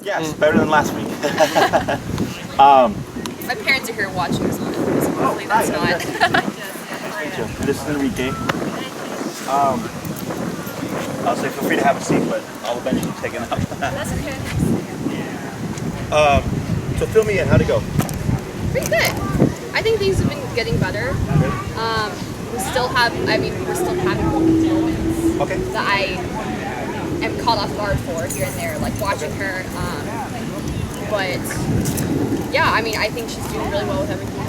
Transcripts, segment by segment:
Yes, better than last week. My parents are here watching us on it, so hopefully that's not. Nice to meet you. This is Enrique. I'll say feel free to have a seat, but I'll eventually take it up. That's okay. So fill me in, how'd it go? Pretty good. I think things have been getting better. We still have, we're still having moments Okay. that I am caught off guard for here and there, like watching her. But yeah, I think she's doing really well with everything.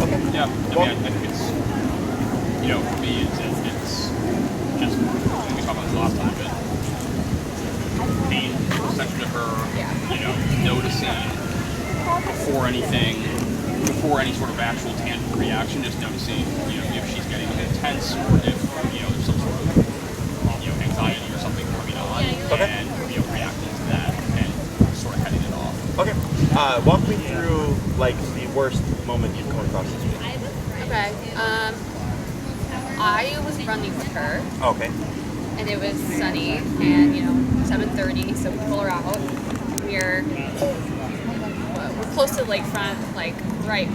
Okay. Yeah, I think it's, for me, it's just, we talked about this last time, but paying attention to her, noticing before any sort of actual tangible reaction, just noticing, if she's getting intense or if, there's some sort of, anxiety or something coming on, and, reacting to that and sort of heading it off. Okay. Walk me through, like, the worst moment you've come across this week. Okay. I was running with her. Okay. And it was sunny, and 7:30, so we pull her out. We're close to the lakefront, like right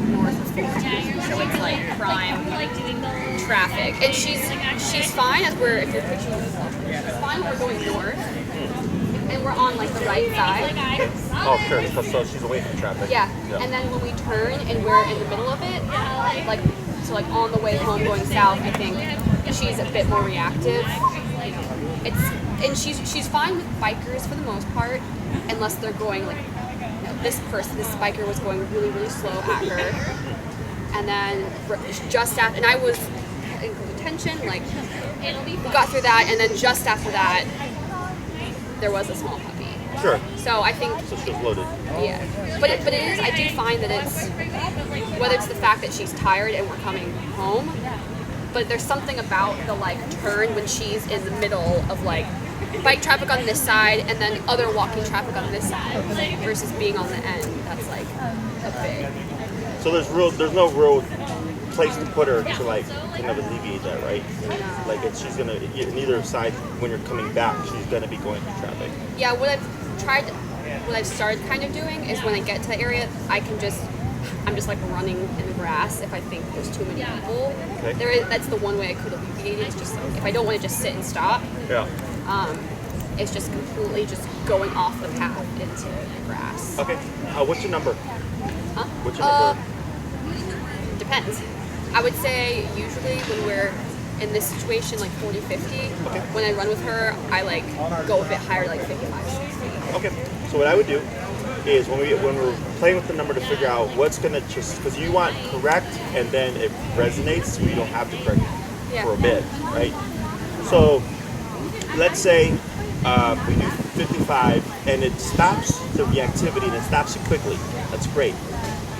north of 15, so it's like prime traffic. And she's fine if you're picturing yourself. She's fine if we're going north, and we're on like the right side. Oh, sure. So she's away from traffic. Yeah. And then when we turn and we're in the middle of it, like on the way home going south, I think she's a bit more reactive. She's fine with bikers for the most part, unless they're going like this biker was going really, really slow at her, and then just after, and I was in detention, like we got through that, and then just after that, there was a small puppy. Sure. So I think. So she's loaded. Yeah, but it is. I do find that it's whether it's the fact that she's tired and we're coming home, but there's something about the turn when she's in the middle of bike traffic on this side and then other walking traffic on this side versus being on the end. That's a big. So there's no real place to put her to kind of alleviate that, right? Like she's gonna in either side when you're coming back, she's gonna be going through traffic. Yeah, what I've started kind of doing is when I get to the area, I'm just running in the grass if I think there's too many people. Okay. That's the one way I could alleviate it. It's just if I don't want to just sit and stop. Yeah. It's just completely just going off the path into the grass. Okay. What's your number? Huh? What's your number? Depends. I would say usually when we're in this situation, 40, 50, when I run with her, I go a bit higher, 55, 60. Okay. So what I would do is when we're playing with the number to figure out what's gonna because you want correct and then it resonates so you don't have to correct for a bit, right? So let's say we do 55 and it stops the reactivity and it stops it quickly. That's great.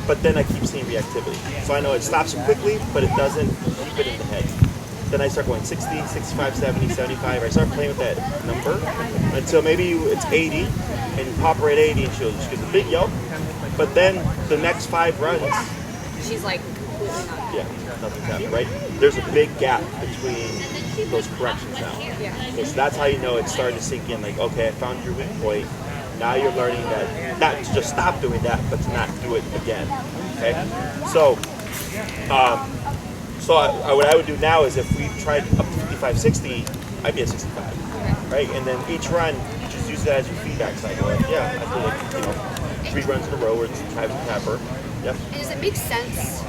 But then I keep seeing reactivity. So I know it stops it quickly, but it doesn't keep it in the head. Then I start going 60, 65, 70, 75. I start playing with that number until maybe it's 80 and you pop her at 80 and she gets a big yelp. But then the next 5 runs, she's completely not. Yeah, nothing's happening, right? There's a big gap between those corrections now. Yeah. Okay, so that's how you know it's starting to sink in. Okay, I found your weak point. Now you're learning that not to just stop doing that, but to not do it again. Okay. So, what I would do now is if we tried up to 55, 60, I'd be at 65, right? And then each run, you just use that as your feedback cycle. I feel 3 runs in a row where it's trying to tap her. Yep. And does it make sense?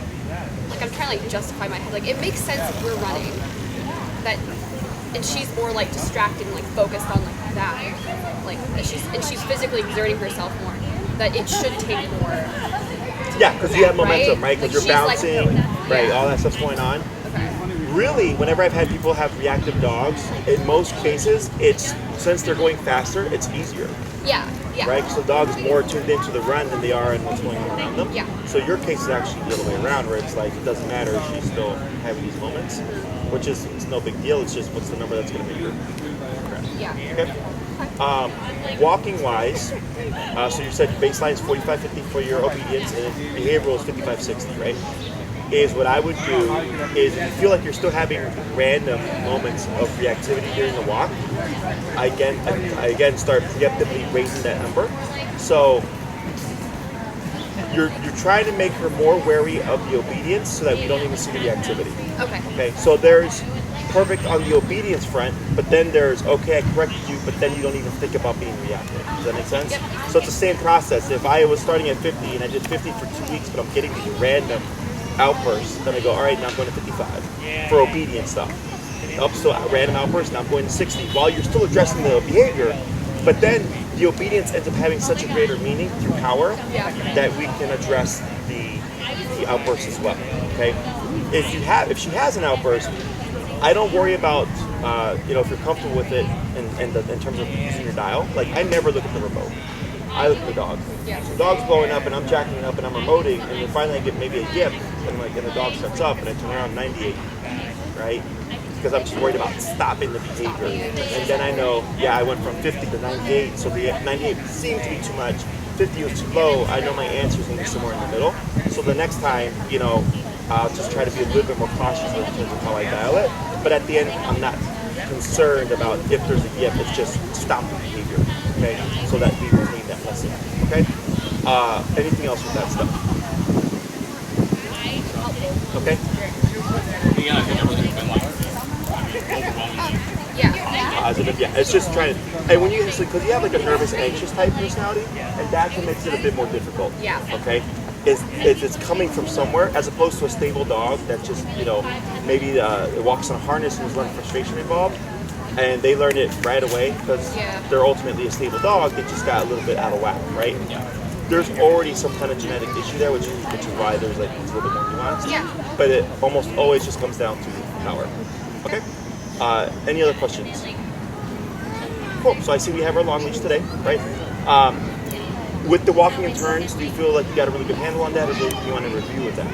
I'm trying to justify my head. It makes sense if we're running that, and she's more distracted and focused on that, and she's physically exerting herself more. That it should take more. Yeah, because you have momentum, right? Because you're bouncing, right? Yeah. All that stuff's going on. Okay. Really, whenever I've had people have reactive dogs, in most cases, it's since they're going faster, it's easier. Yeah. Right? So dogs are more tuned into the run than they are in what's going on around them. Yeah. So your case is actually the other way around, where it's it doesn't matter, she's still having these moments, which is it's no big deal. It's just what's the number that's going to make her crash. Yeah. Okay. Walking wise, so you said baseline is 45-50 for your obedience, and behavioral is 55-60, right? is what I would do is if you feel like you're still having random moments of reactivity during the walk, I again start preemptively raising that number. So you're trying to make her more wary of the obedience so that we don't even see the reactivity. Okay. So there's perfect on the obedience front, but then there's okay, I corrected you, but then you don't even think about being reactive. Does that make sense? Yep. So it's the same process. If I was starting at 50 and I did 50 for 2 weeks, but I'm getting these random outbursts, then I go, all right, now I'm going to 55 for obedience stuff. Up to a random outburst, now I'm going to 60 while you're still addressing the behavior, but then the obedience ends up having such a greater meaning through power that we can address the outburst as well. Okay, if she has an outburst, I don't worry about if you're comfortable with it in terms of using your dial. Like I never look at the remote. I look at the dog. Yeah. So the dog's blowing up and I'm jacking it up and I'm remoting, and then finally I get maybe a yip and the dog shuts up and I turn around 98, right? Because I'm just worried about stopping the behavior. And then I know, I went from 50 to 98, so the 98 seemed to be too much. 50 was too low. I know my answer is going to be somewhere in the middle. So the next time, I'll just try to be a little bit more cautious in terms of how I dial it. But at the end, I'm not concerned about if there's a yip. It's just stop the behavior, okay? So that we retain that lesson, okay? Anything else with that stuff? Okay? Yeah, I think everything's been like positive, it's just trying to, and when you because you have like a nervous, anxious type personality, and that can make it a bit more difficult. Okay, it's coming from somewhere as opposed to a stable dog that just maybe it walks on a harness and there's a lot of frustration involved, and they learn it right away because they're ultimately a stable dog. They just got a little bit out of whack, right? There's already some kind of genetic issue there, which is why there's like it's a little bit more nuanced. But it almost always just comes down to power. Okay. Any other questions? Cool. So I see we have our long leash today, right? With the walking and turns, do you feel like you got a really good handle on that, or do you want to review with that?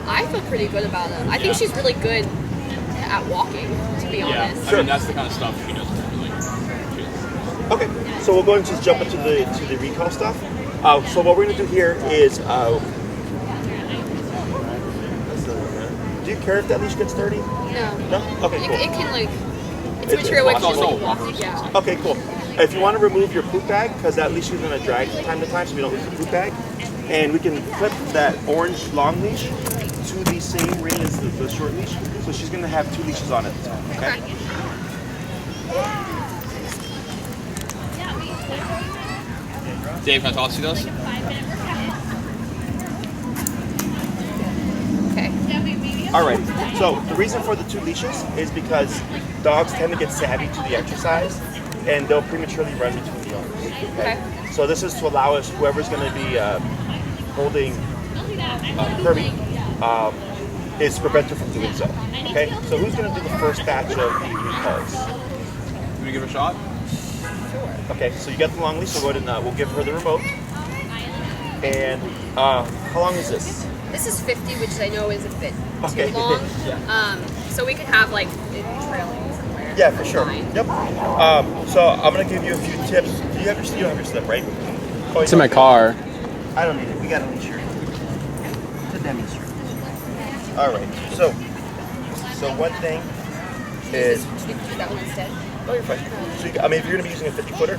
I feel pretty good about it. I think she's really good at walking, to be honest. I mean, that's the kind of stuff she does really. Okay. So we'll go and just jump into the recall stuff. So what we're going to do here is. Do you care if that leash gets dirty? No. No? Okay, cool. It can it's material which is yeah. Okay, cool. If you want to remove your poop bag, because that leash is going to drag from time to time, so we don't lose the poop bag, and we can clip that orange long leash to the same ring as the short leash, so she's going to have 2 leashes on it. Okay? Dave, can I toss you those? All right, so the reason for the 2 leashes is because dogs tend to get savvy to the exercise and they'll prematurely run between the owners. Okay? So this is to allow us, whoever's going to be holding Kirby, is to prevent her from doing so. Okay, so who's going to do the first batch of the recalls? Can we give it a shot? Sure. Okay, so you got the long leash, so go ahead and we'll give her the remote. And how long is this? This is 50, which I know is a bit too long. So we could have like it trailing somewhere. Yeah, for sure. Fine. Yep. So I'm gonna give you a few tips. You don't have your slip, right? Oh, it's in my car. I don't need it. We got a leash here. To demonstrate. All right. So one thing is. Should we do that one instead? Oh, you're fine. So if you're gonna be using a 50-footer,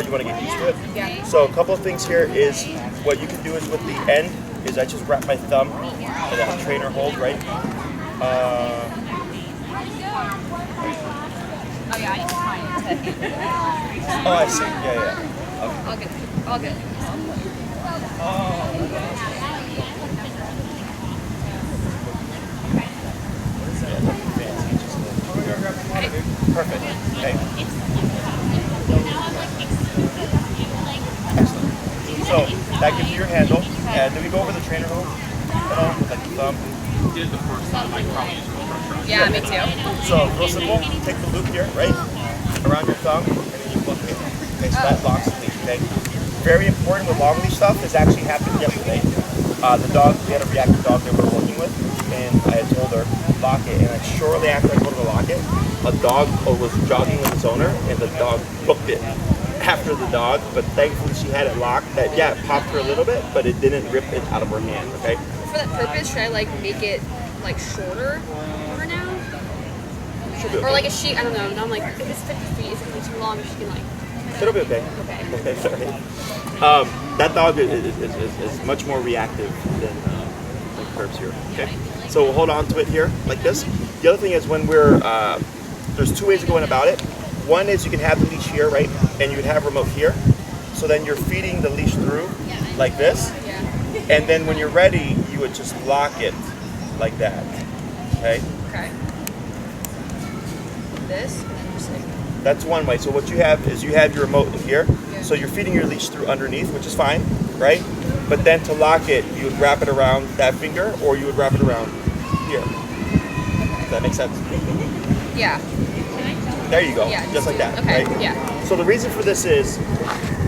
you want to get used to it. Yeah. So a couple of things here is what you can do is with the end. Is I just wrap my thumb in that trainer hold, right? Oh yeah, I need to find it. Oh, I see. Yeah. Okay. All good. Perfect. Okay. Excellent. So that gives you your handle. And did we go over the trainer hold at all? With like the thumb? We did the first time. I probably used the first time. Yeah, me too. So real simple. Take the loop here, right? Around your thumb, and then you flip it. Okay, so that locks the leash, okay? Very important with long leash stuff. This actually happened yesterday. The dog, we had a reactive dog that we were working with, and I had told her, lock it. And shortly after I told her to lock it, a dog was jogging with its owner, and the dog booked it after the dog, but thankfully she had it locked. That it popped her a little bit, but it didn't rip it out of her hand. Okay, for that purpose, should I like make it like shorter for now? Should be okay. Or like, is she? I don't know. Now I'm like, if it's 50 feet, is it gonna be too long? She can like. It'll be okay. Okay. Sorry. That dog is much more reactive than Curb's here. Okay. So we'll hold on to it here like this. The other thing is when we're there's two ways of going about it. One is you can have the leash here, right? And you would have remote here. So then you're feeding the leash through like this. Yeah. And then when you're ready, you would just lock it like that. Okay? Okay. This, and then just like. That's one way. So what you have is you have your remote here. Yeah. So you're feeding your leash through underneath, which is fine, right? But then to lock it, you would wrap it around that finger or you would wrap it around here. Does that make sense? Yeah. There you go. Yeah. Just like that, Okay. right? Yeah. So the reason for this is,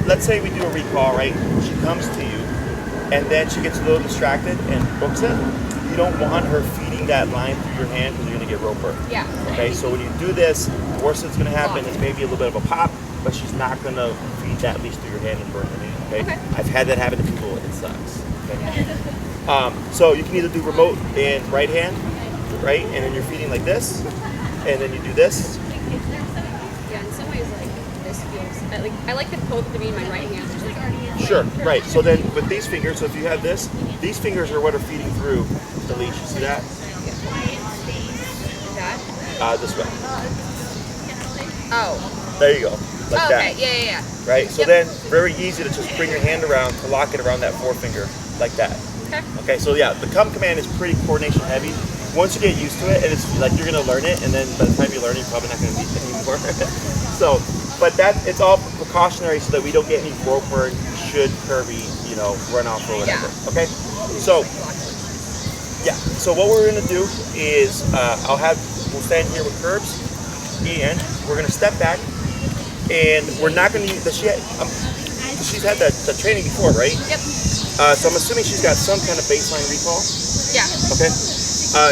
let's say we do a recall, right? She comes to you, and then she gets a little distracted and books it. You don't want her feeding that line through your hand because you're going to get roper. Yeah. Okay, so when you do this, the worst that's going to happen is maybe a little bit of a pop, but she's not going to feed that leash through your hand and burn her knee. Okay? I've had that happen to people. It sucks. Okay? So you can either do remote in right hand, right, and then you're feeding like this, and then you do this. Yeah. In some ways, like this feels. I like the both to be in my right hand. Sure, right. So then with these fingers, so if you have this, these fingers are what are feeding through the leash. You see that? That. This way. Oh. There you go. Like Okay. that. Yeah. Right? So then very easy to just bring your hand around to lock it around that forefinger like that. Okay. Okay, so yeah, the come command is pretty coordination heavy. Once you get used to it, and it's like you're gonna learn it, and then by the time you learn it, you're probably not gonna need it anymore. So, but it's all precautionary so that we don't get any rope burn should Kirby, run off or whatever. Yeah. Okay, so yeah, so what we're gonna do is we'll stand here with Curbs, and we're gonna step back, and we're not gonna use she's had the training before, right? Yep. So I'm assuming she's got some kind of baseline recall. Yeah. Okay.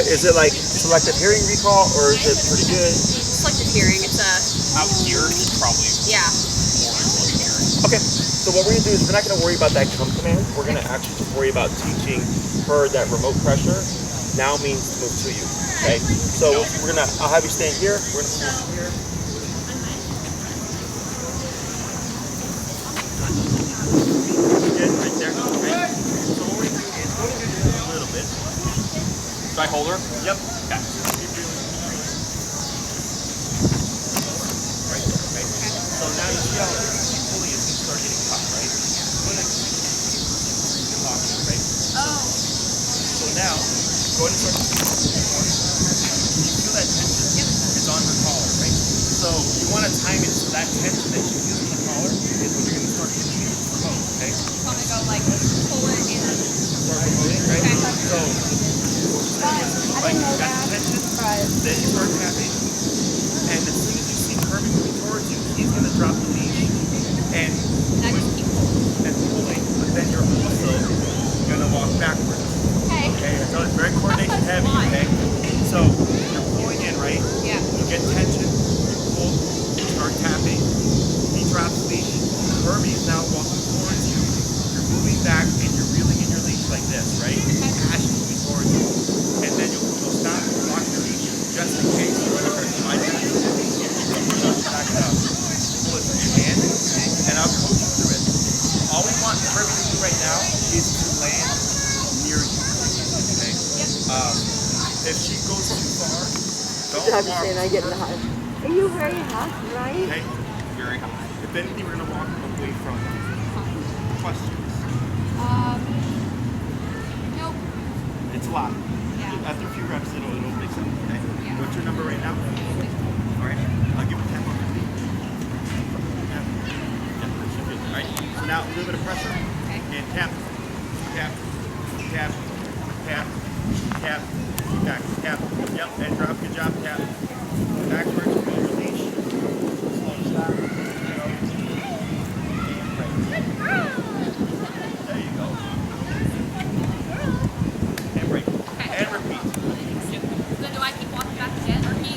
Is it like selective hearing recall, or is it pretty good? Selective hearing. It's Out here, it's probably yeah. more selective hearing. Okay. So what we're gonna do is we're not gonna worry about that come command. We're gonna actually just worry about teaching her that remote pressure now means to move to you. Okay. So I'll have you stand here. We're gonna move here. Good, right there. Okay. So what we're gonna do is we're gonna do this a little bit. Should I hold her? Yep. Okay. Right. Okay. So now you see how pulling is going to start getting caught, right? Right? So now, go ahead and start. You feel that tension? Yep. It's on her collar, right? So you want to time it so that tension that you feel in the collar is when you're going to start hitting it with the remote, okay? You want to go like pull it and then Start remoting, right? Okay. So, like that tension, then you start tapping, and as soon as you see Kirby moving towards you, he's going to drop the leash, and now just keep pulling. and pulling, but then you're also going to walk backwards. Okay. Okay, so it's very coordination heavy, okay? So you're pulling in, right? Yeah. You get tension, you pull, you start tapping, he drops leash, Kirby is now walking towards you, you're moving back, and you're reeling in your leash like this, right? As you're moving towards you. And then you'll stop, lock your leash, just in case you want to hurt your eye. Back it up. Pull it from your hand, and I'll coach you through it. All we want Kirby to do right now is to land near you. Okay? If she goes too far, don't walk. I get hot. Are you very hot, right? Okay? Very high. If anything, we're going to walk away from questions. Nope. It's a lot. After a few reps, it'll make sense. Okay? What's your number right now? All right. I'll give it 10 more. Yeah. That should be good. All right. So now a little bit of pressure. Okay. And tap, tap, tap, tap, tap, back, tap. Yep. And drop. Good job. Tap. Backwards. Pull your leash. Slow stop. There you go. And break. And repeat. So do I keep walking back again, or he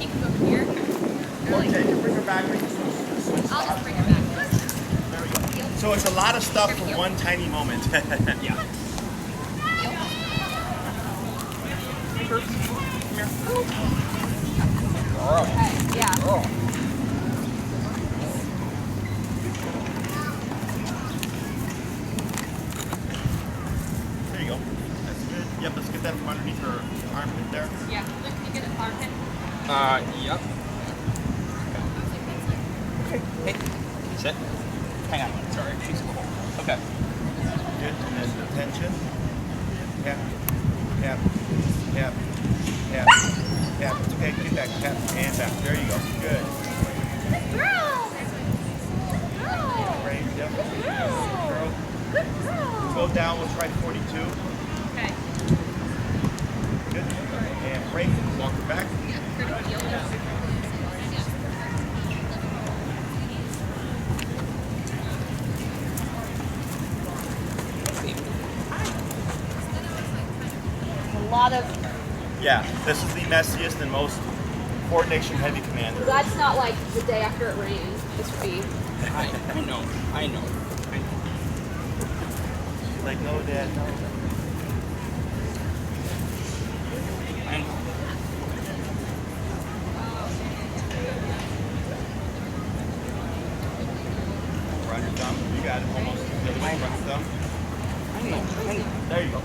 can go here? Okay, you bring her back. Switch. I'll just bring her back. There we go. So it's a lot of stuff for one tiny moment. Yeah. Kirby. Come here. Okay, yeah. Girl. There you go. That's good. Yep, let's get that from underneath her armpit there. Yeah, look, can you get an armpit? Yep. Okay. Hey. Sit. Hang on. Sorry, she's cool. Okay. Good. And then the tension. Tap, tap, tap, tap, tap. It's okay. Get back. Tap and back. There you go. Good. Good girl. Right. Yep. Girl. Good girl. Go down. We'll try 42. Okay. Good. And break. Walk her back. A lot of. Yeah. This is the messiest and most coordination heavy commander. That's not like the day after it rained. This would be. I know. I know. Like, no, Dad, no. I know. Run your thumb. You got it. Almost the other way. Run your thumb. I know. There you go.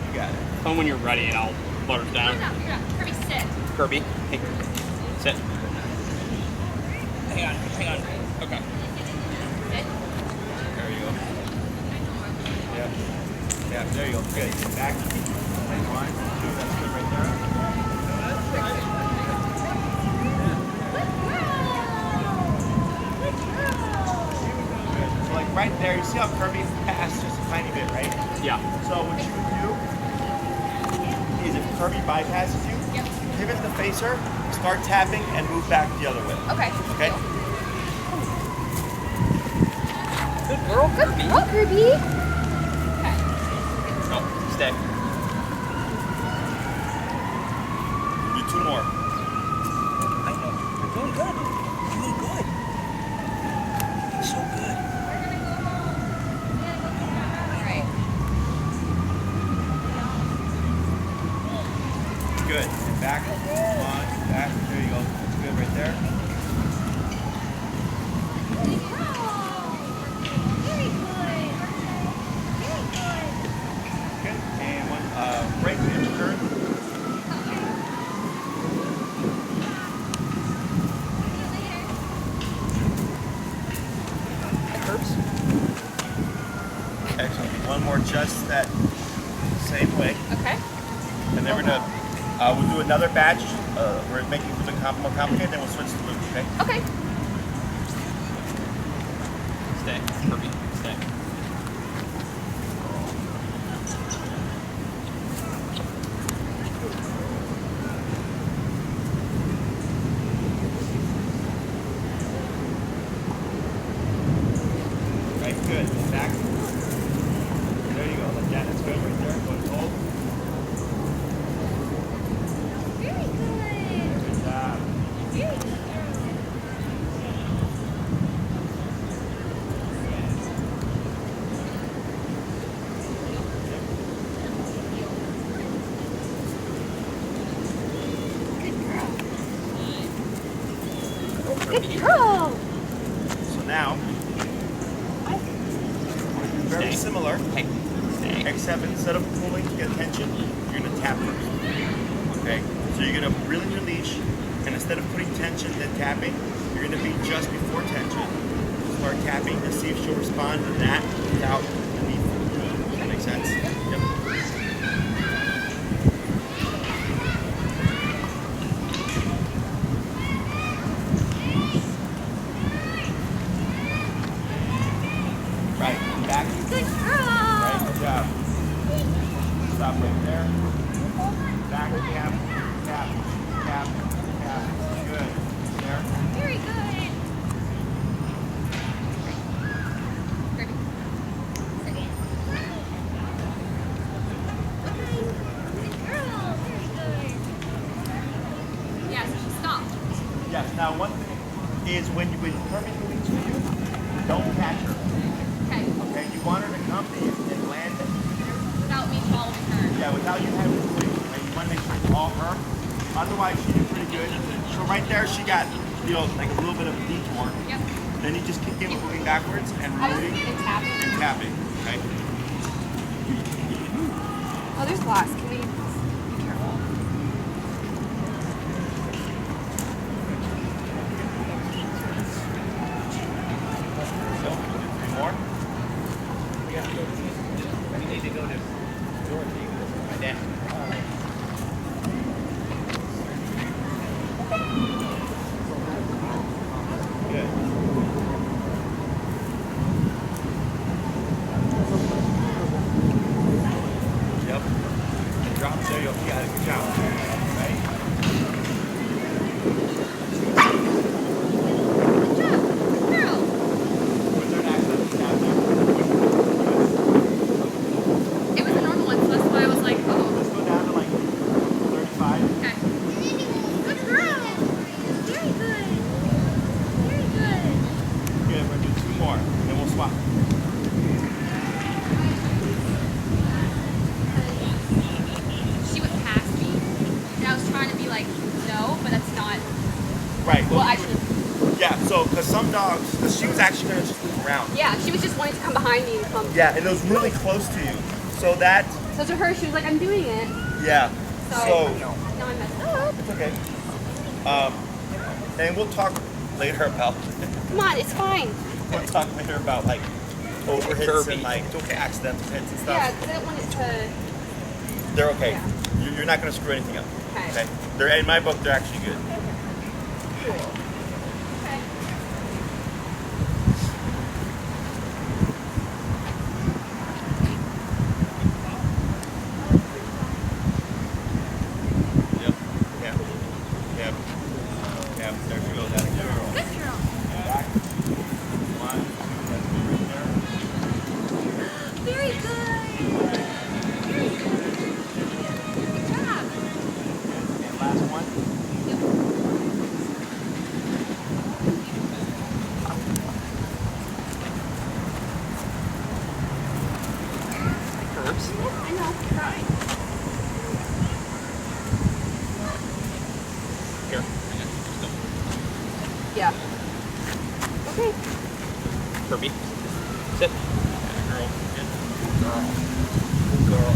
You got it. Tell me when you're ready and I'll let her down. Kirby, sit. Kirby, hey. Sit. Hang on. Okay. Sit. There you go. Yep. Yeah, there you go. Good. Get back. Nice one. Two. That's good right there. Good. So like right there, you see how Kirby passed just a tiny bit, right? Yeah. So what you would do is if Kirby bypasses you, Yep. pivot the facer, start tapping, and move back the other way. Okay. Okay? Good girl, Kirby. Oh, Kirby. Okay. No, stay. Do two more. I know. You're doing good. You're doing good. You're so good. All right. Good. And back. On. Back. There you go. That's good right there. Very good. Very good. Good. And one break and turn. It hurts. Excellent. One more just that same way. Okay. And then we're gonna we'll do another batch. We're making it a little bit more complicated, then we'll switch to loop, okay? Okay. Stay. Kirby, stay. Right, good. Back. There you go. Like that. That's good right there. Go and hold. Very good. Good job. Very good. Good girl. So now, very Stay. similar, Hey, stay. except instead of pulling to get attention, you're gonna tap first. Okay? So you're gonna reel in your leash, and instead of putting tension then tapping, you're gonna be just before tension. Start tapping to see if she'll respond to that without the need for it. Does that make sense? Yep. Right, back. Good girl. Right, good job. Stop right there. Back, tap, tap, tap, tap. Good. There. Very good. Kirby. Sit in. Okay. Good girl. Very good. Yeah, so she stopped. Yes, now one thing is when Kirby's moving to you, don't catch her. Okay. Okay, you want her to come to you and land it. Without me following her. Yeah, without you having to leave. And you want to make sure it's all her. Otherwise, she did pretty good. So right there, she got, you know, like a little bit of a detour. Yep. Then you just keep moving backwards and removing And tapping. and tapping. Okay. Oh, there's glass. Can we be careful? So, 3 more. We need to go to Dorothy. My dad. Good. Yep. And drop there, you got it. Good job. Right? Was there an accident down there? It was a normal one, so that's why I was like, oh. Let's go down to like 35. Okay. Good girl. Very good. Very good. Good, we're gonna do 2 more, and then we'll swap. She went past me, and I was trying to be like, no, but that's not. Right. Well, you actually, yeah, so, because some dogs, because she was actually going to just move around. yeah, she was just wanting to come behind me and come. Yeah, and it was really close to you. So that, So to her, she was like, I'm doing it. yeah. So, So, now I messed up. it's okay. And we'll talk later about, Come on, it's fine. we'll talk later about like overhits Kirby. and like accidental hits and stuff. Yeah, because I don't want it to. They're okay. Yeah. You're not going to screw anything up. Okay. They're, in my book, they're actually good. Cool. Okay. Yep. Yeah. Yep. Yep. There she goes. That girl. Good girl. Back. 1, 2, let's be right there. Very good. Very good. Good job. And last one. Curbs. I know. Fine. Here. Hang on. Still. Yeah. Okay. Kirby. Sit. Girl. Good. Girl. Girl.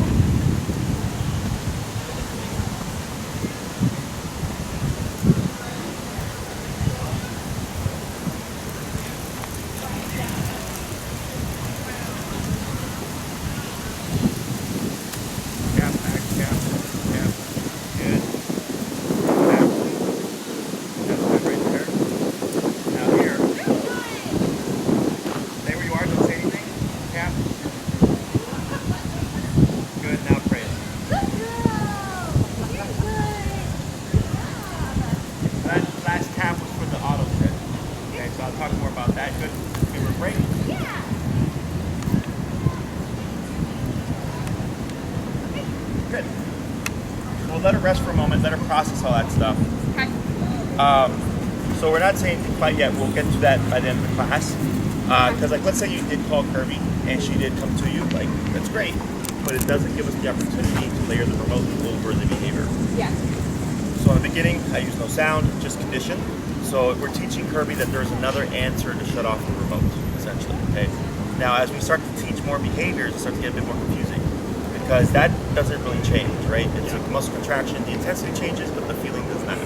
Cap, back, cap, cap. Good. Cap. That's good right there. Now here. Stay where you are, don't say anything. Cap. Good, now praise. Good girl. Very good. That last tap was for the auto sit. Okay, so I'll talk more about that. Good. Give her a break. Yeah. Good. We'll let her rest for a moment, let her process all that stuff. Okay. So we're not saying anything quite yet. We'll get to that by the end of the class. Because like, let's say you did call Kirby and she did come to you, like, that's great. But it doesn't give us the opportunity to layer the remote over the behavior. Yeah. So in the beginning, I use no sound, just condition. So we're teaching Kirby that there's another answer to shut off the remote, essentially, okay? Now, as we start to teach more behaviors, it starts to get a bit more confusing because that doesn't really change, right? It's a muscle contraction, the intensity changes, but the feeling does not.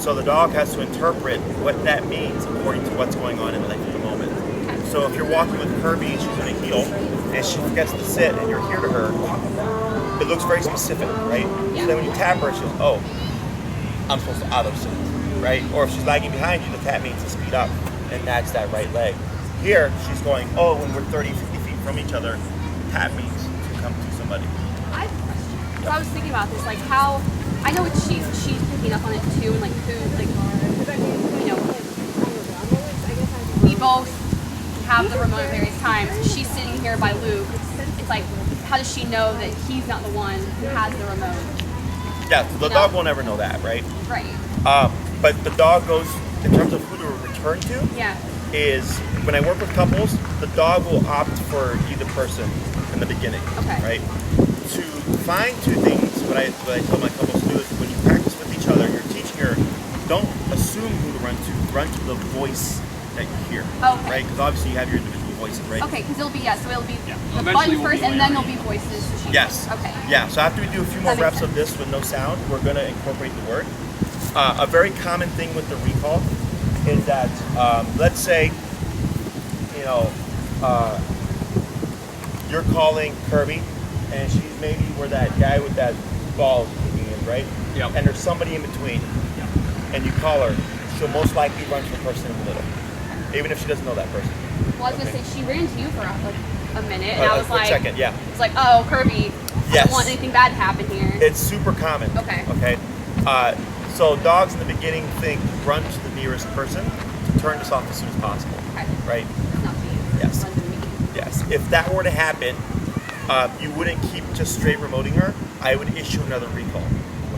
So the dog has to interpret what that means according to what's going on in life at the moment. So if you're walking with Kirby, she's in a heel, and she forgets to sit, and you're here to her, it looks very specific, right? So then when you tap her, she goes, oh, I'm supposed to auto sit, right? Or if she's lagging behind you, the tap means to speed up, and that's that right leg. Here, she's going, oh, when we're 30, 50 feet from each other, tap means to come to somebody. I have a question. So I was thinking about this, like how I know it's she's picking up on it too, and like who, like you know, we both have the remote at various times. She's sitting here by Luke. It's like, how does she know that he's not the one who has the remote? Yeah, the dog will never know that, right? Right. But the dog goes, in terms of who to return to, Yeah. is when I work with couples, the dog will opt for either person in the beginning, Okay. right? To find two things, what I tell my couples to do is when you practice with each other, you're teaching her, don't assume who to run to. Run to the voice that you hear, Okay. right? Because obviously you have your individual voices, right? Okay, because it'll be, so it'll be the Eventually button we'll first, be and then layering. there'll be voices. So she Yes. Okay. Yeah, so after we do a few more That makes reps of this with no sound, we're going to incorporate the word. A very common thing with the recall is that, let's say, you know, you're calling Kirby, and she's maybe where that guy with that ball is kicking in, right? Yep. And there's somebody in between, and you call her, she'll most likely run to the person in the middle, even if she doesn't know that person. Well, I was gonna say she ran to you for like a minute, and I was A quick like, second, yeah. It's like, oh, Kirby, I Yes. don't want anything bad to happen here. It's super common. Okay. Okay. So dogs in the beginning think run to the nearest person to turn this off as soon as possible. Okay. Right? Not me. Yes. Run to me. Yes. If that were to happen, you wouldn't keep just straight remoting her. I would issue another recall.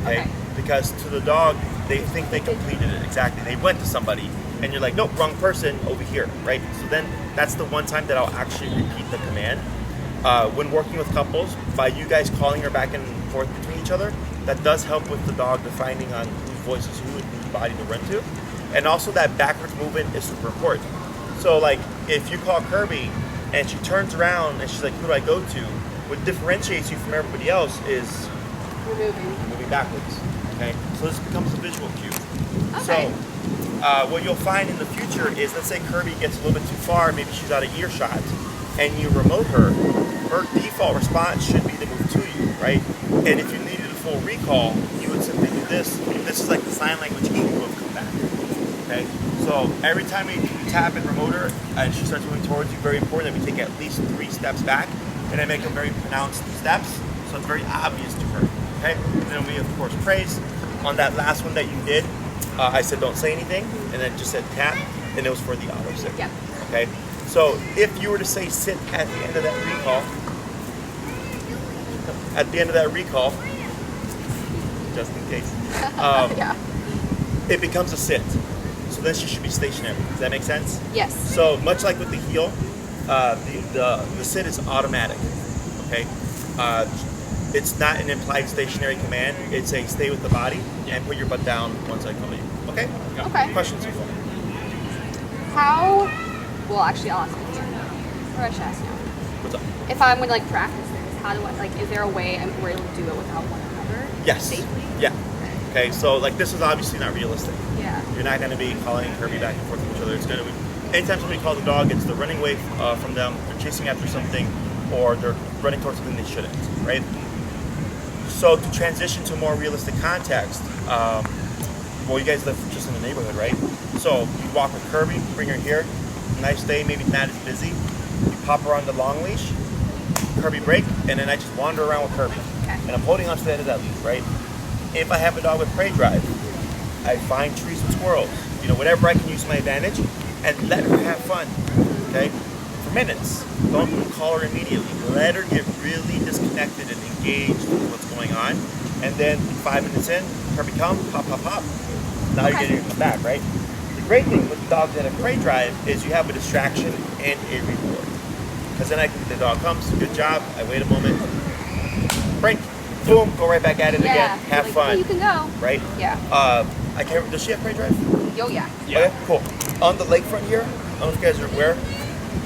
Okay? Okay. Because to the dog, they think they completed it. Exactly. They went to somebody, and you're like, nope, wrong person over here. Right? So then that's the one time that I'll actually repeat the command. When working with couples, by you guys calling her back and forth between each other, that does help with the dog defining on whose voice is who and whose body to run to. And also that backwards movement is super important. So like if you call Kirby and she turns around and she's like, who do I go to? What differentiates you from everybody else is We're moving. moving backwards. Okay? So this becomes a visual cue. Okay. So what you'll find in the future is, let's say Kirby gets a little bit too far, maybe she's out of earshot, and you remote her default response should be to move to you, right? And if you needed a full recall, you would simply do this. This is like the sign language cue of come back. Okay? So every time we tap and remote her and she starts moving towards you, very important that we take at least 3 steps back, and I make them very pronounced steps, so it's very obvious to her. Okay? And then we of course praise. On that last one that you did, I said don't say anything, and then just said tap, and it was for the auto sit. Yep. Okay? So if you were to say sit at the end of that recall, just in case, Yeah. it becomes a sit. So then she should be stationary. Does that make sense? Yes. So much like with the heel, the sit is automatic. Okay? It's not an implied stationary command. It's a stay with the body and put your butt down once I call you. Okay? Okay. Questions before? How? Well, actually, I'll ask you. Or I should ask you. What's up? If I'm going to like practice this, how do I like? Is there a way we're able to do it without one another? Yes. Safely. Yeah. Okay. So like this is obviously not realistic. Yeah. You're not going to be calling Kirby back and forth with each other. It's going to be anytime somebody calls a dog, it's the running away from them, they're chasing after something, or they're running towards something they shouldn't. Right. So to transition to a more realistic context, well, you guys live just in the neighborhood, right? So you walk with Kirby, bring her here. Nice day, maybe not as busy. You pop her on the long leash, Kirby break, and then I just wander around with Kirby. Okay. And I'm holding onto the end of that leash, right? If I have a dog with prey drive, I find trees and squirrels, you know, whatever I can use to my advantage, and let her have fun, okay? For minutes. Don't call her immediately. Let her get really disconnected and engaged with what's going on. And then 5 minutes in, Kirby come, pop, pop, pop. Now you're getting her to come back, right? The great thing with dogs that have prey drive is you have a distraction and a reward. Because then the dog comes, good job, I wait a moment, break, boom, go right back at it again, have like, fun. Hey, you can go. Right? Yeah. I can't. Does she have prey drive? Yo, yeah. Yeah. Okay, cool. On the lakefront here, I don't know if you guys are aware,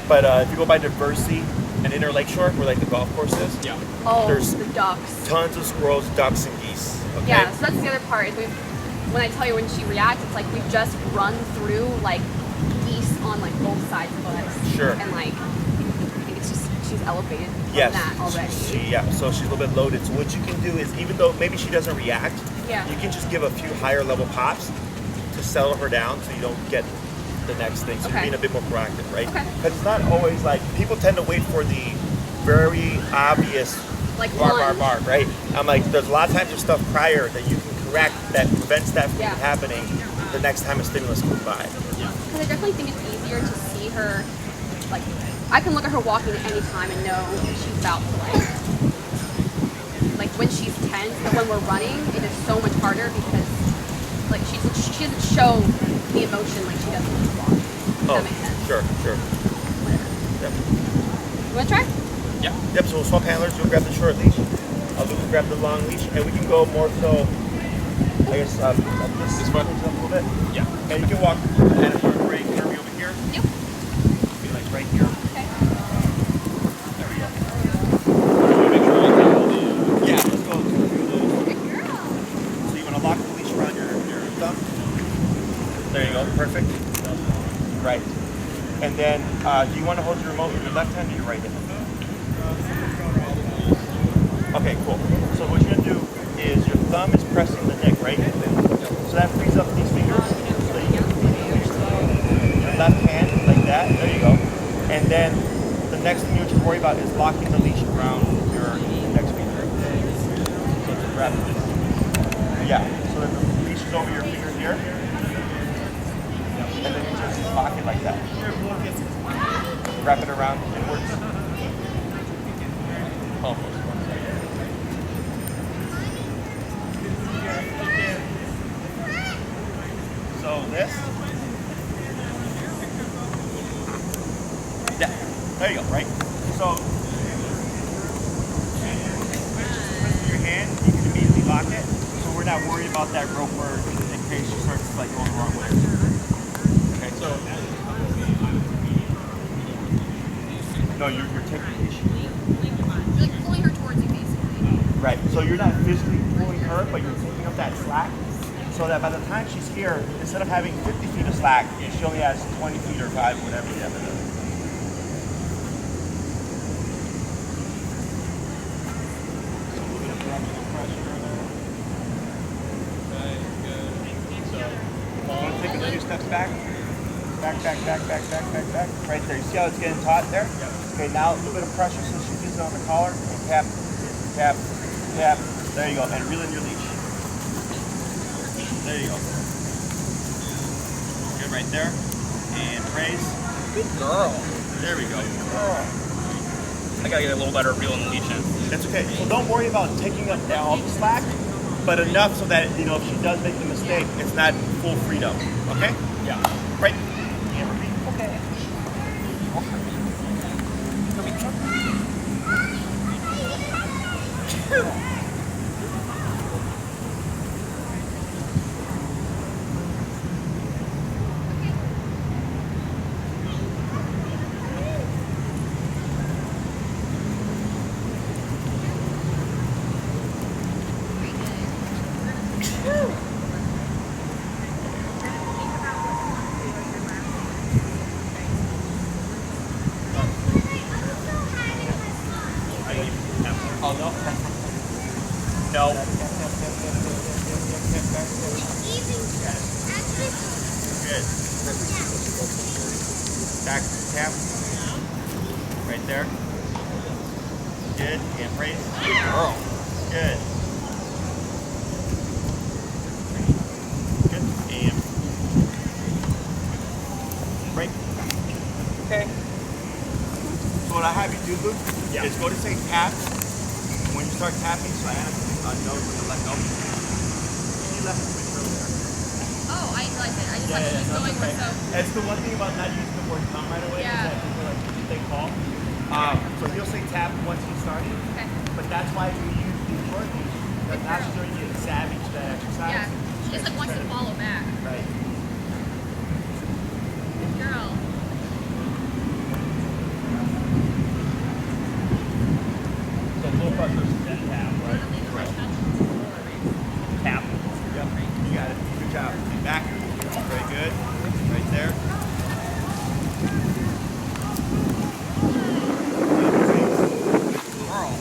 but if you go by Diversity and Inner Lakeshore, where like the golf course is, Yeah. Oh, There's the ducks. tons of squirrels, ducks, and geese. Okay? Yeah, so that's the other part. Is when I tell you when she reacts, it's like we've just run through like geese on like both sides of us. Sure. And like, I think it's just she's elevated Yes. on that already. So she's a little bit loaded. So what you can do is, even though maybe she doesn't react, Yeah. you can just give a few higher level pops to settle her down so you don't get the next thing. So Okay. you're being a bit more proactive, right? Okay. Because it's not always like, people tend to wait for the very obvious Like bark, lunge. right? I'm like, there's a lot of times there's stuff prior that you can correct that prevents that from Yeah. happening the next time a stimulus comes by. Because I definitely think it's easier to see her, like, I can look at her walking at any time and know she's about to, like when she's tense, but when we're running, it is so much harder because, like, she doesn't show the emotion like she does when she's walking. Does that make sense? Sure. Whatever. Yep. You want to try? Yeah. Yep, so we'll swap handlers, you'll grab the short leash. grab the long leash, and we can go more so, I guess, up this way? A little bit. Yeah. And you can walk and if you're right, Kirby over here. Yep. Be like right here. Okay. There we go. Make sure you have all the, Yeah, let's go through those. So you want to lock the leash around your thumb. There you go, perfect. Right. And then, do you want to hold your remote with your left hand or your right hand? Okay, cool. So what you're going to do is your thumb is pressing the neck, right? So that frees up these fingers. So that you can reach your left hand like that. There you go. And then the next thing you need to worry about is locking the leash around your index finger. So to grab this. Yeah. So that the leash is over your fingers here. And then you just lock it like that. Wrap it around inwards. Almost. So this. Yeah. There you go, right? So with your hand, you can immediately lock it. So we're not worried about that rope where in case she starts like going the wrong way. Okay, so no, you're taking the leash. You're like pulling her towards you, basically. Right. So you're not physically pulling her, but you're taking up that slack. So that by the time she's here, instead of having 50 feet of slack, she only has 20 feet or 5, whatever you have to do. So we're going to drop some pressure in there. Okay, good. So I'm going to take a few steps back. Back. Right there. You see how it's getting taut there? Yep. Okay, now a little bit of pressure so she gets it on the collar. And tap. There you go. And reel in your leash. There you go. Good right there. And praise. Good girl. There we go. I gotta get a little better reel in the leash in. That's okay. So don't worry about taking up all the slack, but enough so that, you know, if she does make the mistake, it's not full freedom. Okay? Yeah. Right. And repeat. Okay. Oh, no. No. Good. Back tap. Right there. Good. And praise. Good girl. Good. Good. And break. Okay. So what I have you do, Luke, is go to say tap. And when you start tapping, so I have knows when to let go. She left the switch earlier. Oh, I like it. I just like she's that's going okay. with so. That's the one thing about not using the word come right away. Yeah. Is that people like they call. So he'll say tap once he's starting. Okay. But that's why we use these short leash. That's not sure you get savvy to that exercise. Yeah. She just like wants to follow back. Right. Good girl. So low pressure is then tap, right? Tap. Yep. You got it. Good job. Back. Very good. Right there. Girl.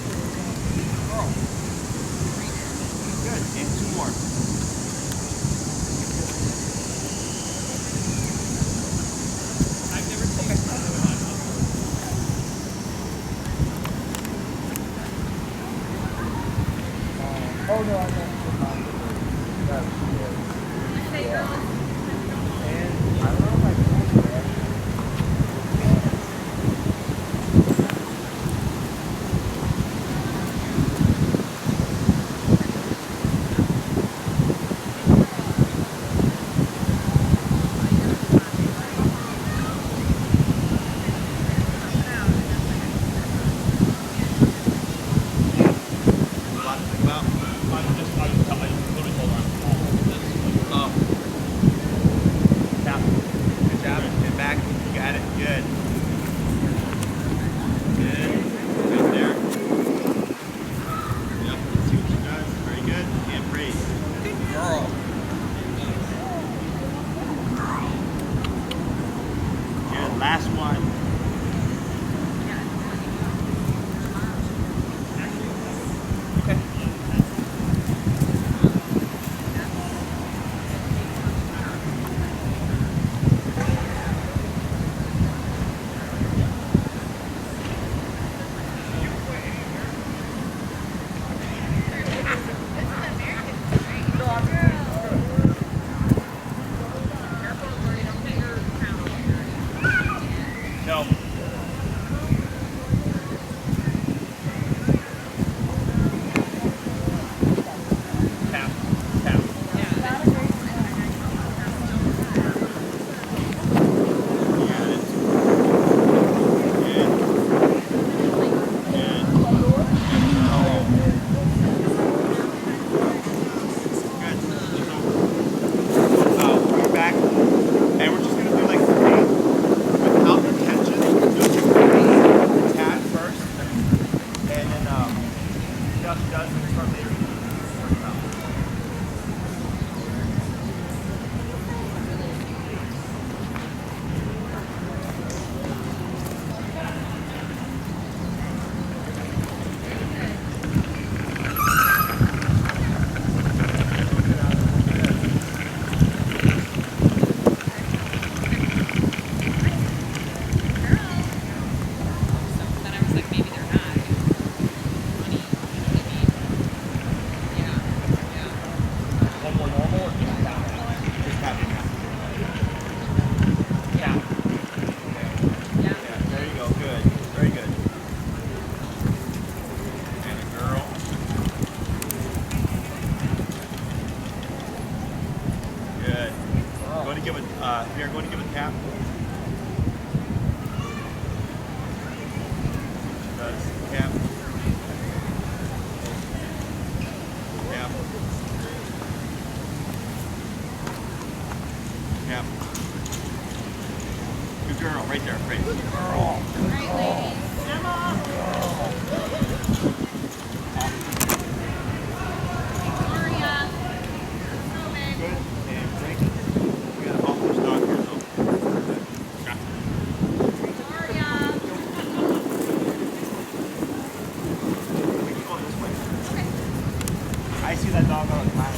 Good. And two more. Last one. Okay. No. Tap, tap. Got it. Good. Good. Good. We're back, and we're just gonna do like three without intention. Do tat first, and then just does and start later. Then I was like, maybe they're not. Funny, maybe. Yeah. One more normal or just tap? Just tap. Tap. Yeah, there you go. Good. Very good. And a girl. Good. Going to give it. Here, going to give it a tap. Does tap. Tap. Tap. Good girl, right there. Great. Good girl. Good. And break. We got a off-leash dog here, though. Okay. We can go this way. I see that dog all the time.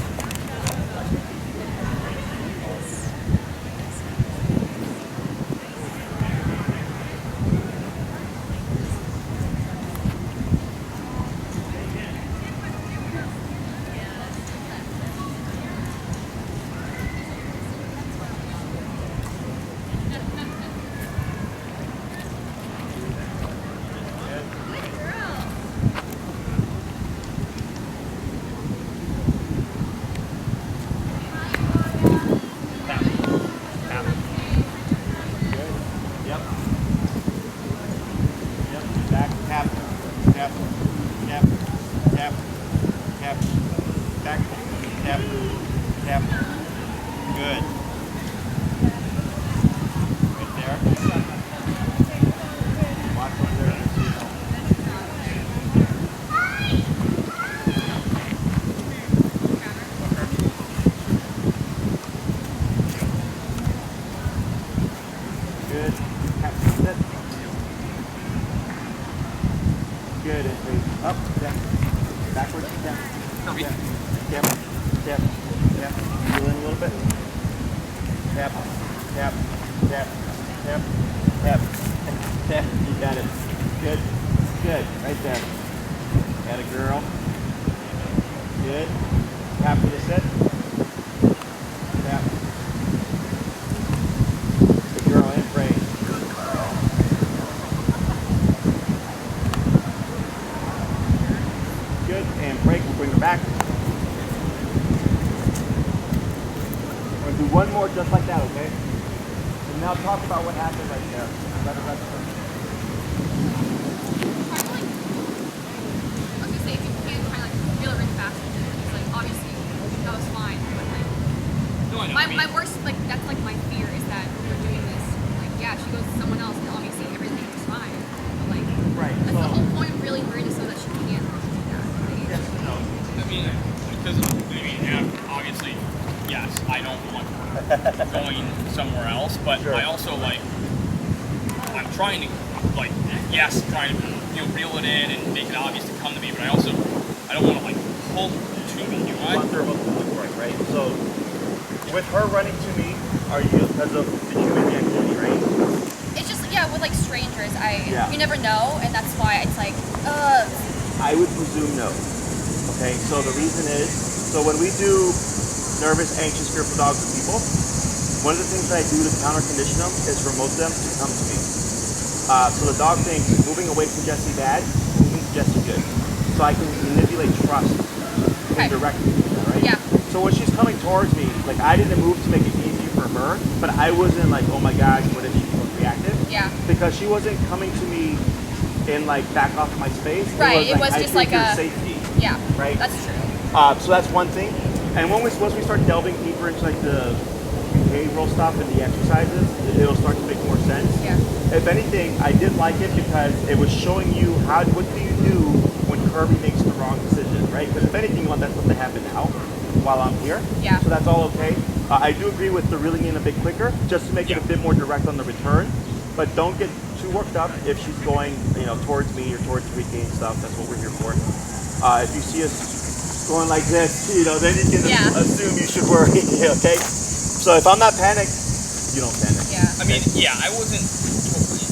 Tap. Tap. Good. Yep. Yep. Back. Tap. Tap. Tap. Tap. Tap. Back. Tap. Tap. Good. Right there. Watch right there. Good. Tap. Sit. Good. And breathe. Up. Down. Backwards. Down. Kirby. Down. Tap. Tap. Tap. Feel in a little bit. Tap. Tap. Tap. Tap. Tap. Tap. You got it. Good. Good. Right there. Got a girl. Good. Happy to sit. Tap. Good girl. And praise. Good. And break. We'll bring her back. We're going to do one more just like that, okay? And now talk about what happened right there. Let her rest her. I was gonna say, if you can kind of like feel it really fast, it's like obviously that was fine, but like No, I know. my worst, like that's like my fear is that we're doing this. Like, yeah, she goes to someone else, and obviously everything is fine. But like, Right. that's the whole point of really her is so that she can't do that. Right? Yes, no. I mean, because obviously, yes, I don't want her going somewhere else, but Sure. I also like trying to, like, yes, trying to, you know, reel it in and make it obvious to come to me, but I don't want to, like, pull to me, you know? Right? So, with her running to me, are you, because of the human activity, right? It's just, with like strangers, Yeah. you never know, and that's why it's like, I would presume no. Okay, so the reason is, so when we do nervous, anxious, fearful dogs with people, one of the things that I do to counter condition them is promote them to come to me. So the dog thinks moving away from Jessie bad, moving to Jessie good. So I can manipulate trust and direct people, right? Yeah. So when she's coming towards me, like I didn't move to make it easy for her, but I wasn't like, oh my gosh, what if she becomes reactive? Yeah. Because she wasn't coming to me in like back off my space. Right, it was I just think like your a safety. Yeah, Right. That's true. So that's one thing. And once we start delving deeper into like the behavioral stuff and the exercises, it'll start to make more sense. Yeah. If anything, I did like it because it was showing you what do you do when Kirby makes the wrong decision, right? Because if anything, you want that stuff to happen now while I'm here. Yeah. So that's all okay. I do agree with the reeling in a bit quicker, just to make it a bit more direct on the return. But don't get too worked up if she's going, towards me or towards regain stuff. That's what we're here for. If you see us going like this, then you can assume you should worry. Okay. So if I'm not panicked, you don't panic. Yeah. I mean, I wasn't totally.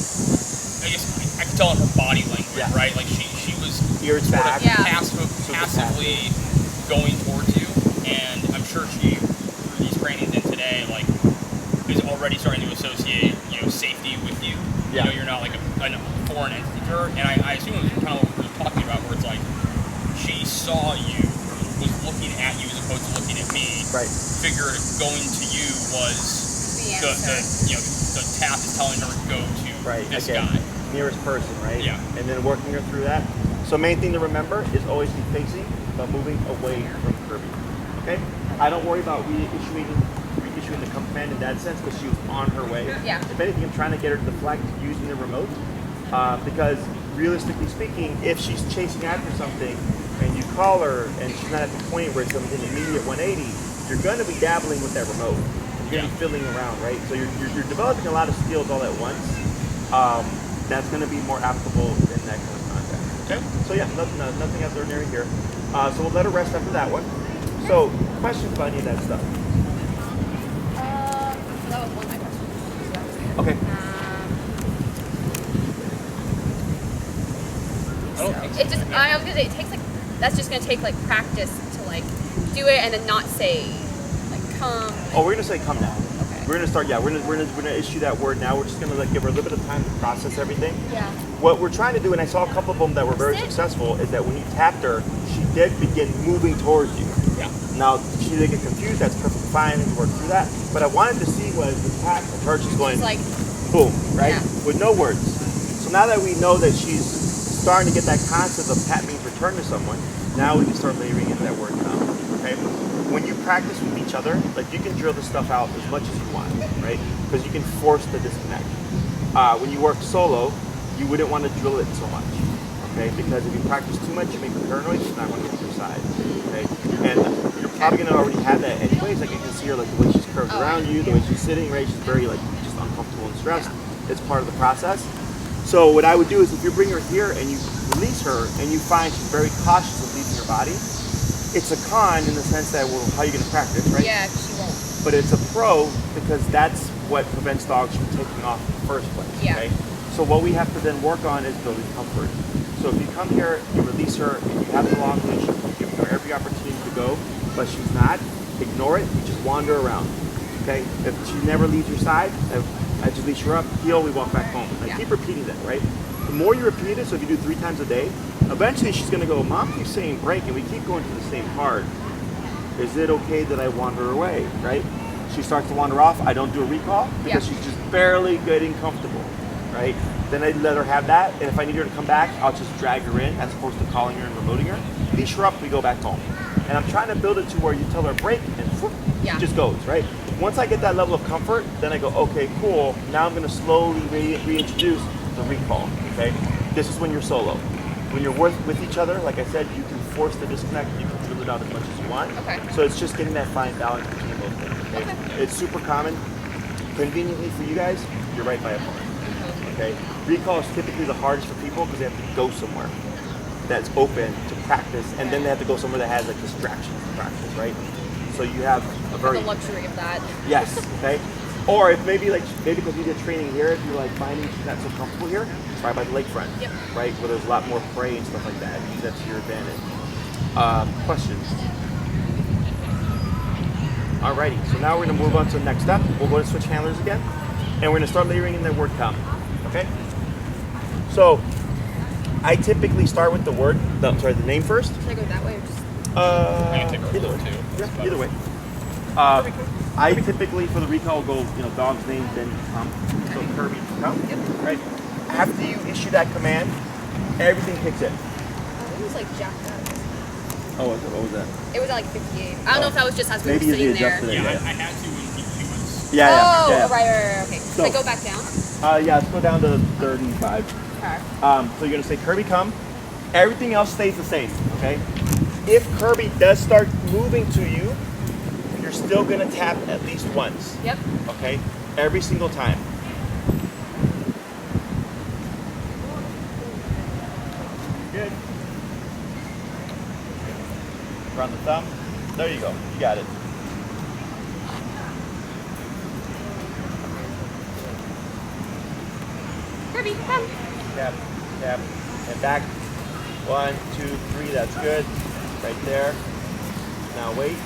I guess I could tell in her body language, right? Like she was Ears sort back. of passively going towards you, and I'm sure she, through these trainings and today, like, is already starting to associate, safety with you. Yeah. You're not like a foreign entity to her, and I assume it was kind of what we were talking about, where it's like she saw you, was looking at you as opposed to looking at me. Right. Figured going to you was the tap is telling her to go to this guy. Nearest person, right? Yeah. And then working her through that. So main thing to remember is always be facing, but moving away from Kirby. Okay? I don't worry about reissuing the command in that sense because she was on her way. Yeah. If anything, I'm trying to get her to deflect using the remote because realistically speaking, if she's chasing after something and you call her and she's not at the point where it's an immediate 180, you're going to be dabbling with that remote. You're going to be fiddling around, right? So you're developing a lot of skills all at once. That's going to be more applicable in that kind of context. Okay. So nothing else ordinary here. So we'll let her rest after that one. So questions about any of that stuff? That was one of my questions. Okay. It just, I was gonna say, it takes like, that's just gonna take like practice to like do it and then not say like come. Oh, we're gonna say come now. Okay. We're gonna start. Yeah, we're gonna issue that word now. We're just gonna give her a little bit of time to process everything. Yeah. What we're trying to do, and I saw a couple of them that were very successful, is that when you tapped her, she did begin moving towards you. Yeah. Now she did get confused. That's perfectly fine. We work through that. But I wanted to see was the tap. Her just going Like, boom, right, Yeah. with no words. So now that we know that she's starting to get that concept of tap means return to someone, now we can start layering in that word now. Okay. When you practice with each other, like you can drill this stuff out as much as you want, right? Because you can force the disconnect. When you work solo, you wouldn't want to drill it so much, okay? Because if you practice too much, you make them paranoid, it's not going to get to your side, okay? And you're probably going to already have that anyways. Like you can see her, like the way she's curved around you, the way she's sitting, right? She's very like just uncomfortable and stressed. It's part of the process. So what I would do is if you bring her here and you release her and you find she's very cautious of leaving your body, it's a con in the sense that, well, how are you going to practice, right? yeah, she won't. But it's a pro because that's what prevents dogs from taking off in the first place, Yeah. okay? So what we have to then work on is building comfort. So if you come here, you release her, and you have the long leash, you're giving her every opportunity to go, but she's not, ignore it, you just wander around, okay? If she never leaves your side, I just leash her up, heel, we walk back home. Like, keep repeating that, right? The more you repeat it, so if you do 3 times a day, eventually she's gonna go, Mom keeps saying break, and we keep going to the same part. Is it okay that I wander away, right? She starts to wander off, I don't do a recall, because she's just barely getting comfortable, right? Then I let her have that, and if I need her to come back, I'll just drag her in, as opposed to calling her and remoting her. Leash her up, we go back home. And I'm trying to build it to where you tell her break, and whoop, she just goes, right? Once I get that level of comfort, then I go, okay, cool, now I'm gonna slowly reintroduce the recall, okay? This is when you're solo. When you're with each other, like I said, you can force the disconnect, you can drill it out as much as you want. Okay. So it's just getting that fine balance between both things, okay? It's super common. Conveniently for you guys, you're right by a phone. Okay, recall is typically the hardest for people because they have to go somewhere that's open to practice, and then they have to go somewhere that has like distractions to practice, right? So you have a very the luxury of that. yes, okay. Or if maybe because you did training here, if you're like finding she's not so comfortable here, try by the lakefront, Yep. right, where there's a lot more prey and stuff like that. Use that to your advantage. Questions? Alrighty, so now we're going to move on to the next step. We'll go to switch handlers again, and we're going to start layering in the word count. Okay? So, I typically start with the name first. Should I go that way or just? Either way. Yeah, either way. I typically, for the recall, go, dog's name, then come. So Kirby, come. Yep. Right? After you issue that command, everything kicks in. Oh, it was like jacked up. Oh, what was that? It was at like 58. I don't know if that was just as we were Maybe sitting there. adjusted it. Yeah, I had to when he was. Yeah. Right. Okay. Should I go back down? Yeah, let's go down to 35. Okay. So you're gonna say Kirby come. Everything else stays the same, okay? If Kirby does start moving to you, you're still gonna tap at least once. Yep. Okay? Every single time. Good. Around the thumb. There you go. You got it. Kirby, come. Tap, tap, and back. 1, 2, 3, that's good. Right there. Now wait.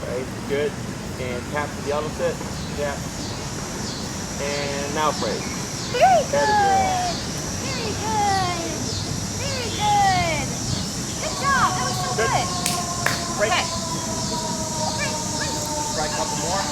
Right, good. And tap to the opposite. Tap. And now pray. Very good. Very good. Very good. Good job. That was so good. Break. Okay. Try a couple more.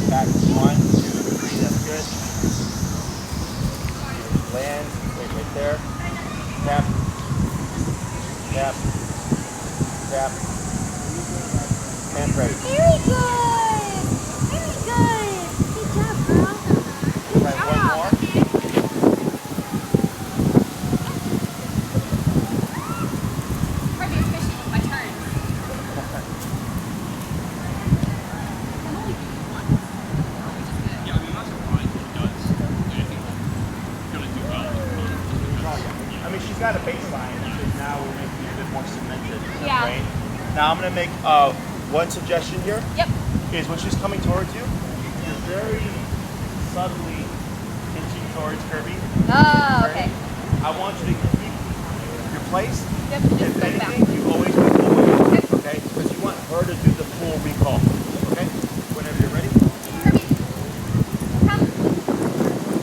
Back. 1, 2, 3, that's good. Land, wait right there. Tap. Tap. Tap. And break. Very good. Very good. Good job, girl. Good Try one job. more. Kirby, it's fishing. My turn. Yeah, I mean, I'm not surprised he does. I think he's gonna do well. Oh, yeah. I mean, she's got a baseline, because now we're making it a bit more cemented in her Yeah. brain. Now I'm going to make one suggestion here. Yep. Is when she's coming towards you, you're very subtly inching towards Kirby. Oh, okay. I want you to keep your place. Yep. If Just go back. anything, you always move forward. Okay? Because you want her to do the full recall. Okay? Whenever you're ready. Kirby, come.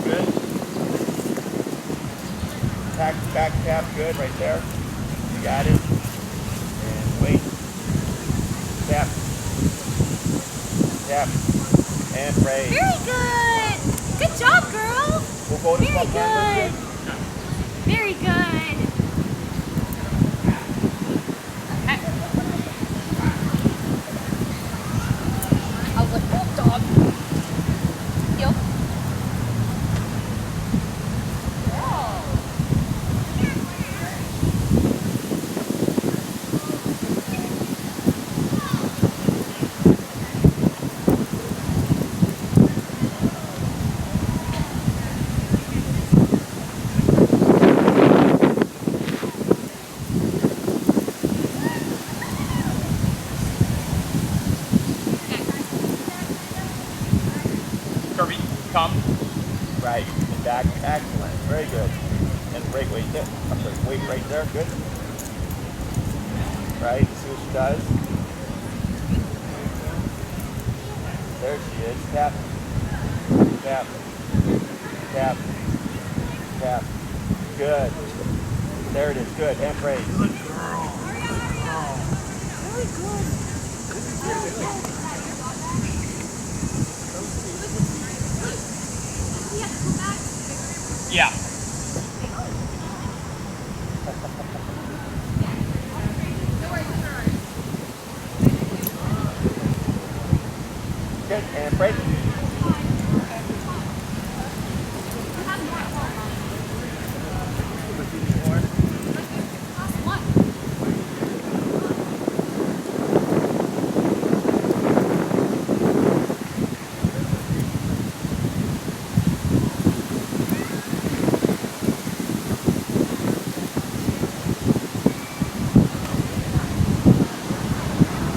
Good. Back tap, good, right there. You got it. And wait. Tap. Tap. And pray. Very good. Good job, girl. We'll go to Very swap handlers. good. Very good. I was like, oh, dog. Heel. Kirby, come. Right. And back. Excellent. Very good. And break. Wait there. I'm sorry. Wait right there. Good. Right. See what she does. There she is. Tap. Tap. Tap. Tap. Good. There it is. Good. And praise. Very good. Yeah. Good, and break.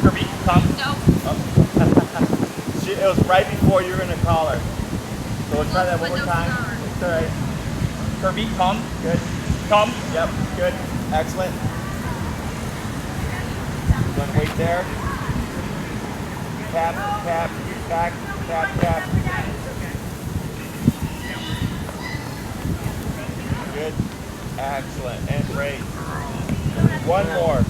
Kirby, come. No. It was right before you were going to call her. So we'll try that one more no time. cigar. It's all right. Kirby, come. Good. Come. Yep, good. Excellent. You're going to wait there. Tap, tap, back, tap, tap. Good. Excellent. And great. One more.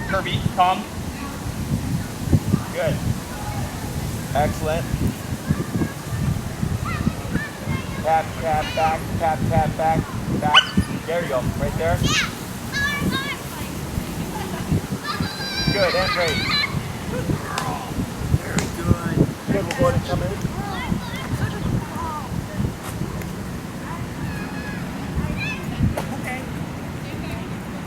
Kirby, come. Good. Excellent. Tap, tap, back, tap, tap, back, back. There you go. Right there. Good, and great. Very good. Good, we'll go ahead and come in.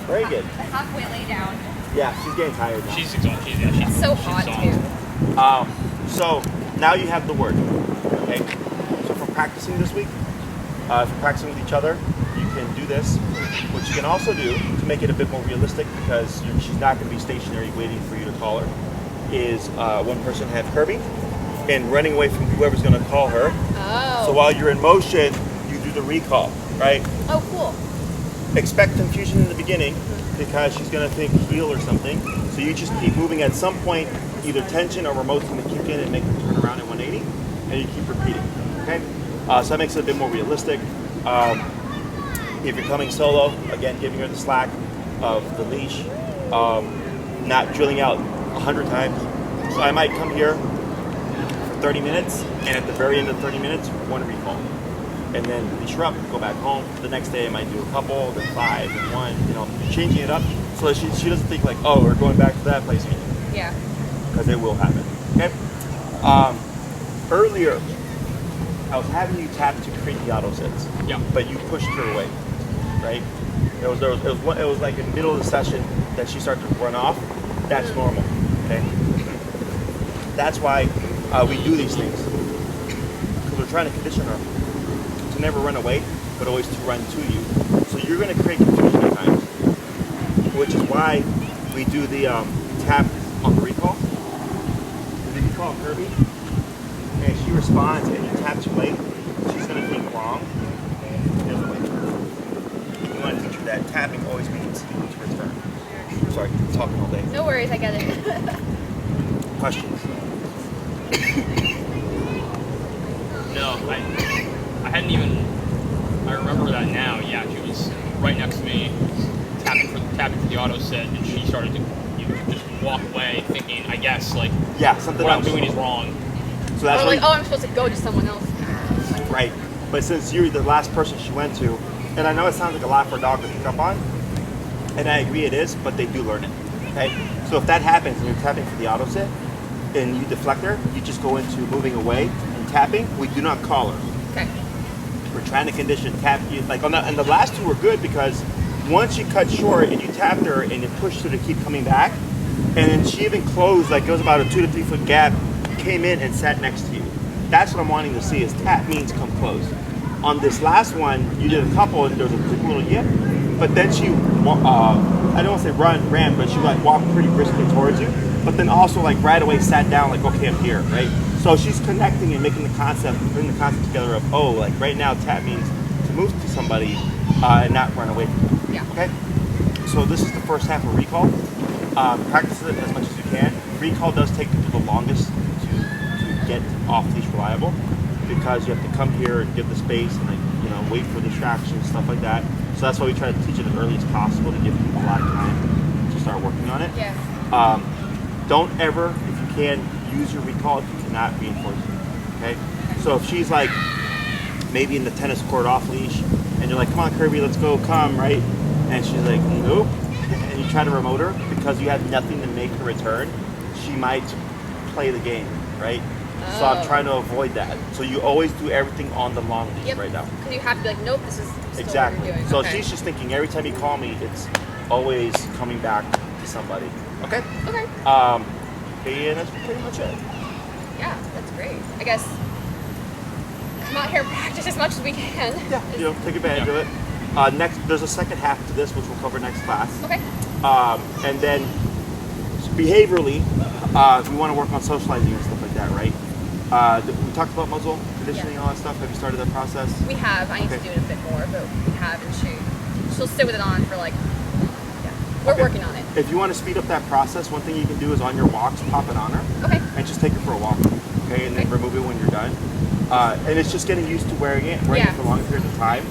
Very good. Halfway lay down. Yeah, she's getting tired now. She's exhausted. Yeah, she's So she's hot exhausted. too. So now you have the word. Okay. So for practicing this week, for practicing with each other, you can do this. What you can also do to make it a bit more realistic, because she's not going to be stationary waiting for you to call her, is one person have Kirby and running away from whoever's going to call her. Oh. So while you're in motion, you do the recall, right? Oh, cool. Expect confusion in the beginning because she's going to think heel or something. So you just keep moving. At some point, either tension or remote's going to kick in and make her turn around at 180, and you keep repeating. Okay? So that makes it a bit more realistic. If you're coming solo, again, giving her the slack of the leash, not drilling out 100 times. So I might come here for 30 minutes, and at the very end of 30 minutes, one recall. And then leash her up, go back home. The next day I might do a couple, then 5, then 1, you know, changing it up so that she doesn't think like, oh, we're going back to that place again. Yeah. Because it will happen. Okay? Earlier, I was having you tap to create the auto sits. Yeah. But you pushed her away, right? It was like in the middle of the session that she started to run off. That's normal, okay? That's why we do these things. Because we're trying to condition her to never run away, but always to run to you. So you're going to create confusion at times, which is why we do the tap on the recall. If you call Kirby and she responds and you tap too late, she's going to think wrong. The other way. You want to teach her that tapping always means to return. Sorry, I'm talking all day. No worries, I get it. Questions? No, I hadn't even. I remember that now. Yeah, she was right next to me, tapping for the auto set, and she started to just walk away, thinking, I guess, like, Yeah, something what else. I'm doing is wrong. So that's Or why like, oh, I'm supposed to go to someone else. right. But since you're the last person she went to, and I know it sounds like a lot for a dog to pick up on, and I agree it is, but they do learn it. Okay? So if that happens and you're tapping for the auto sit and you deflect her, you just go into moving away and tapping. We do not call her. Okay. We're trying to condition tap. Like and the last two were good because once you cut short and you tapped her and you pushed her to keep coming back, and then she even closed, like it was about a 2 to 3 foot gap, came in and sat next to you. That's what I'm wanting to see is tap means come close. On this last one, you did a couple and there was a quick little yip, but then she, I don't want to say ran, but she like walked pretty briskly towards you, but then also like right away sat down like, okay, I'm here, right? So she's connecting and making the concept, putting the concept together of, oh, like right now tap means to move to somebody and not run away from them. Yeah. Okay? so this is the first half of recall. Practice it as much as you can. Recall does take people the longest to get off leash reliable, because you have to come here and give the space and wait for distractions, stuff like that. So that's why we try to teach it as early as possible to give people a lot of time to start working on it. Yeah. Don't ever, if you can, use your recall if you cannot reinforce it. Okay? So if she's like maybe in the tennis court off leash and you're like, come on Kirby, let's go, come, right? And she's like, nope. And you try to remote her because you have nothing to make her return, she might play the game, right? So I'm trying to avoid that. So you always do everything on the long leash right now. Because you have to be like, nope, this is still exactly what you're doing. So okay. she's just thinking every time you call me, it's always coming back to somebody. Okay? Okay. And that's pretty much it. Yeah, that's great. I guess come out here and practice as much as we can. Yeah, take advantage of it. Next, there's a second half to this, which we'll cover next class. Okay. And then behaviorally, we want to work on socializing and stuff like that, right? We talked about muzzle conditioning and all that stuff. Have you started that process? We have. I need to do it a bit more, but we have, and she'll sit with it on for like, we're working on it. If you want to speed up that process, one thing you can do is on your walks, pop it on her. Okay. And just take her for a walk. Okay, and then remove it when you're done. And it's just getting used to wearing it for long periods of time.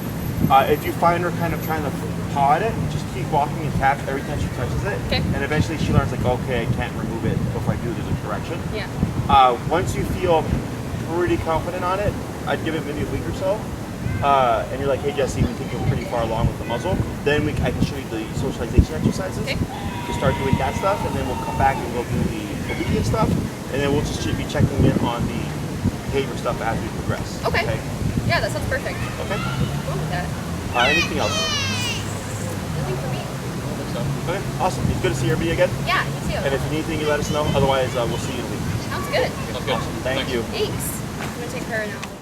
If you find her kind of trying to paw at it, just keep walking and tap every time she touches it. Okay. And eventually she learns like, okay, I can't remove it. So if I do, there's a correction. Yeah. Once you feel pretty confident on it, I'd give it maybe a week or so. And you're like, hey Jesse, we think you're pretty far along with the muzzle. Then I can show you the socialization exercises to start doing that stuff, and then we'll come back and we'll do the obedience stuff, and then we'll just be checking in on the behavior stuff as we progress. Okay. Yeah, that sounds perfect. Okay. Cool with that. Anything else? Nothing for me. Okay, awesome. It's good to see you again. Yeah, you too. And if you need anything, you let us know. Otherwise, we'll see you in a week. Sounds good. Sounds good. Thank you. Thanks. I'm gonna take her now.